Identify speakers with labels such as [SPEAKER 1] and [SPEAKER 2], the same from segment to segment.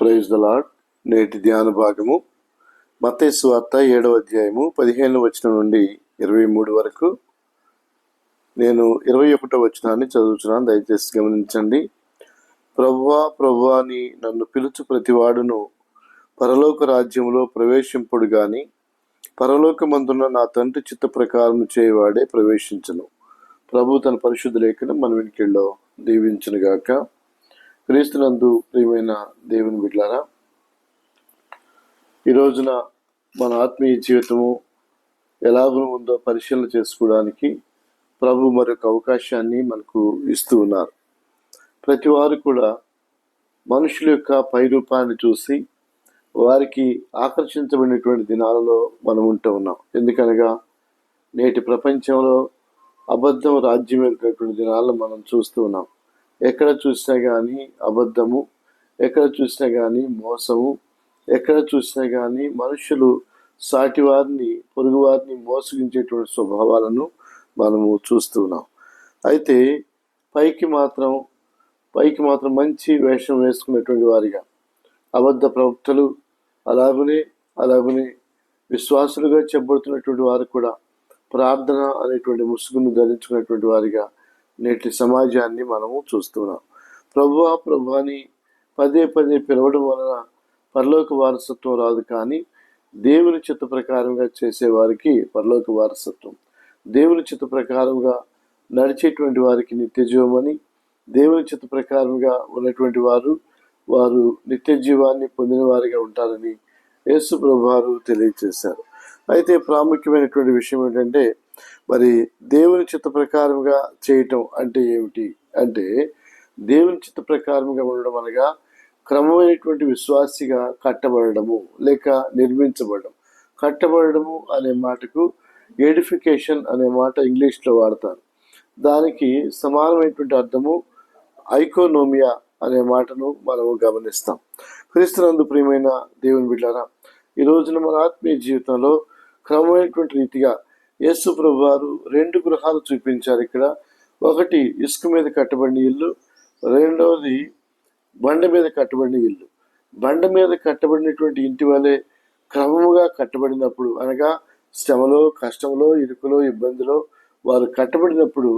[SPEAKER 1] Praise the lord. నేటి ధ్యాన భాగము మత్తయి సువార్త 7వ అధ్యాయము 15వ వచనం నుండి 23 వరకు. నేను 21వ వచనాన్ని చదువుతున్నాను, దయచేసి గమనించండి. ప్రభువా ప్రభువా అని నన్ను పిలుచు ప్రతివాడును పరలోక రాజ్యంలో ప్రవేశింపుడు గాని పరలోకమందున్న నా తండ్రి చిత్త ప్రకారం చేయవాడే ప్రవేశించను. ప్రభు తన పరిశుద్ధ లేఖను మన వెనుకల్లో దీవించునుగాక. క్రీస్తునందు ప్రియమైన దేవుని బిడ్డలారా, ఈ రోజున మన ఆత్మీయ జీవితము ఎలాగో ఉందో పరిశీలన చేసుకోవడానికి ప్రభు మరొక అవకాశాన్ని మనకు ఇస్తూ ఉన్నారు. ప్రతి వారు కూడా మనుషుల యొక్క పై రూపాన్ని చూసి వారికి ఆకర్షించబడినటువంటి దినాలలో మనం ఉంటూ ఉన్నాం. ఎందుకనగా నేటి ప్రపంచంలో అబద్ధం రాజ్యం వెళ్తున్నటువంటి దినాలను మనం చూస్తూ ఉన్నాం. ఎక్కడ చూసినా కానీ అబద్ధము, ఎక్కడ చూసినా కానీ మోసము, ఎక్కడ చూసినా కానీ మనుషులు సాటి వారిని పొరుగు వారిని మోసగించేటువంటి స్వభావాలను మనము చూస్తున్నాం. అయితే పైకి మాత్రం మంచి వేషం వేసుకున్నటువంటి వారిగా అబద్ధ ప్రవక్తలు, అలాగనే విశ్వాసులుగా చెప్పబడుతున్నటువంటి వారు కూడా ప్రార్థన అనేటువంటి ముసుగును ధరించుకున్నటువంటి వారిగా నేటి సమాజాన్ని మనము చూస్తున్నాం. ప్రభువా ప్రభువాని పదే పిలవడం వలన పరలోక వారసత్వం రాదు, కానీ దేవుని చిత్త ప్రకారంగా చేసేవారికి పరలోక వారసత్వం, దేవుని చిత్త ప్రకారంగా నడిచేటువంటి వారికి నిత్య జీవమని, దేవుని చిత్త ప్రకారంగా ఉన్నటువంటి వారు నిత్య జీవాన్ని పొందిన వారిగా ఉంటారని యేసు ప్రభువారు తెలియజేశారు. అయితే ప్రాముఖ్యమైనటువంటి విషయం ఏంటంటే, మరి దేవుని చిత్త ప్రకారంగా చేయటం అంటే ఏమిటి అంటే, దేవుని చిత్త ప్రకారంగా ఉండడం అనగా క్రమమైనటువంటి విశ్వాసిగా కట్టబడము లేక నిర్మించబడడం. కట్టబడము అనే మాటకు ఎడిఫికేషన్ అనే మాట ఇంగ్లీష్లో వాడతారు. దానికి సమానమైనటువంటి అర్థము ఐకోనోమియా అనే మాటను మనము గమనిస్తాం. క్రీస్తునందు ప్రియమైన దేవుని బిడ్డలారా, ఈ రోజున మన ఆత్మీయ జీవితంలో క్రమమైనటువంటి రీతిగా యేసు ప్రభు వారు 2 గృహాలు చూపించారు ఇక్కడ. ఒకటి ఇసుక మీద కట్టబడిన ఇల్లు, రెండవది బండ మీద కట్టబడిన ఇల్లు. బండ మీద కట్టబడినటువంటి ఇంటి వలె క్రమముగా కట్టబడినప్పుడు, అనగా శ్రమలో, కష్టంలో, ఇరుకులో, ఇబ్బందిలో వారు కట్టబడినప్పుడు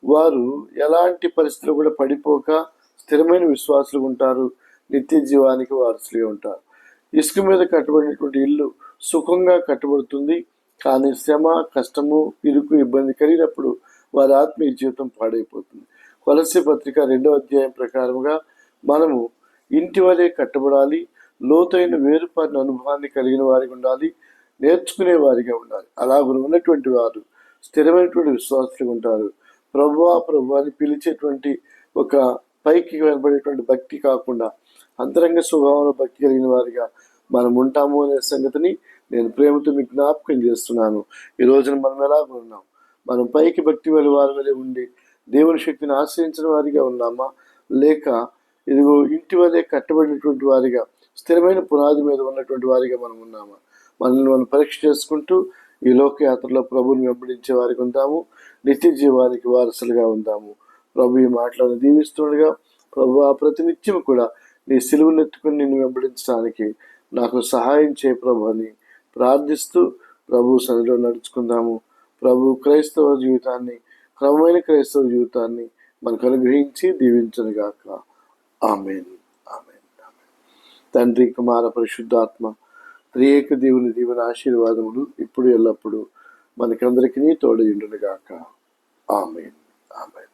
[SPEAKER 1] వారు ఎలాంటి పరిస్థితులు కూడా పడిపోక స్థిరమైన విశ్వాసులు ఉంటారు, నిత్య జీవానికి వారసులుగా ఉంటారు. ఇసుక మీద కట్టబడినటువంటి ఇల్లు సుఖంగా కట్టబడుతుంది, కానీ శ్రమ, కష్టము, ఇరుకు, ఇబ్బంది కలిగినప్పుడు వారి ఆత్మీయ జీవితం పాడైపోతుంది. కొలస్సీ పత్రిక 2వ అధ్యాయం ప్రకారంగా మనము ఇంటి వలె కట్టబడాలి, లోతైన వేరుపారిన అనుభవాన్ని కలిగిన వారికి ఉండాలి, నేర్చుకునే వారిగా ఉండాలి. అలాగ ఉన్నటువంటి వారు స్థిరమైనటువంటి విశ్వాసులు ఉంటారు. ప్రభువా అని పిలిచేటువంటి ఒక పైకి కనబడేటువంటి భక్తి కాకుండా అంతరంగ స్వభావంలో భక్తి కలిగిన వారిగా మనం ఉంటాము అనే సంగతిని నేను ప్రేమతో మీకు జ్ఞాపకం చేస్తున్నాను. ఈ రోజున మనం ఎలాగ ఉన్నాం? మనం పైకి భక్తి వారి వలె ఉండి దేవుని శక్తిని ఆశ్రయించిన వారిగా ఉన్నామా, లేక ఇదిగో ఇంటి వలె కట్టబడినటువంటి వారిగా స్థిరమైన పునాది మీద ఉన్నటువంటి వారిగా మనం ఉన్నామా? మనల్ని మనం పరీక్ష చేసుకుంటూ ఈ లోకయాత్రలో ప్రభుని వెంబడించే వారికి ఉందాము, నిత్య జీవానికి వారసులుగా ఉందాము. ప్రభు ఈ మాటలను దీవిస్తుండగా, ప్రభు ఆ ప్రతినిత్యం కూడా నీ సిలువను ఎత్తుకుని నిన్ను వెంబడించడానికి నాకు సహాయం చేయ ప్రభు అని ప్రార్థిస్తూ ప్రభు సన్నిధిలో నడుచుకుందాము. ప్రభు క్రైస్తవ జీవితాన్ని, క్రమమైన క్రైస్తవ జీవితాన్ని మనకు అనుగ్రహించి దీవించునుగాక. ఆమేన్. ఆమేన్. తండ్రి, కుమార, పరిశుద్ధాత్మ త్రియేక దేవుని దీవెన ఆశీర్వాదములు ఇప్పుడు ఎల్లప్పుడూ మనకందరికీ తోడయుండునుగాక. ఆమేన్. ఆమేన్.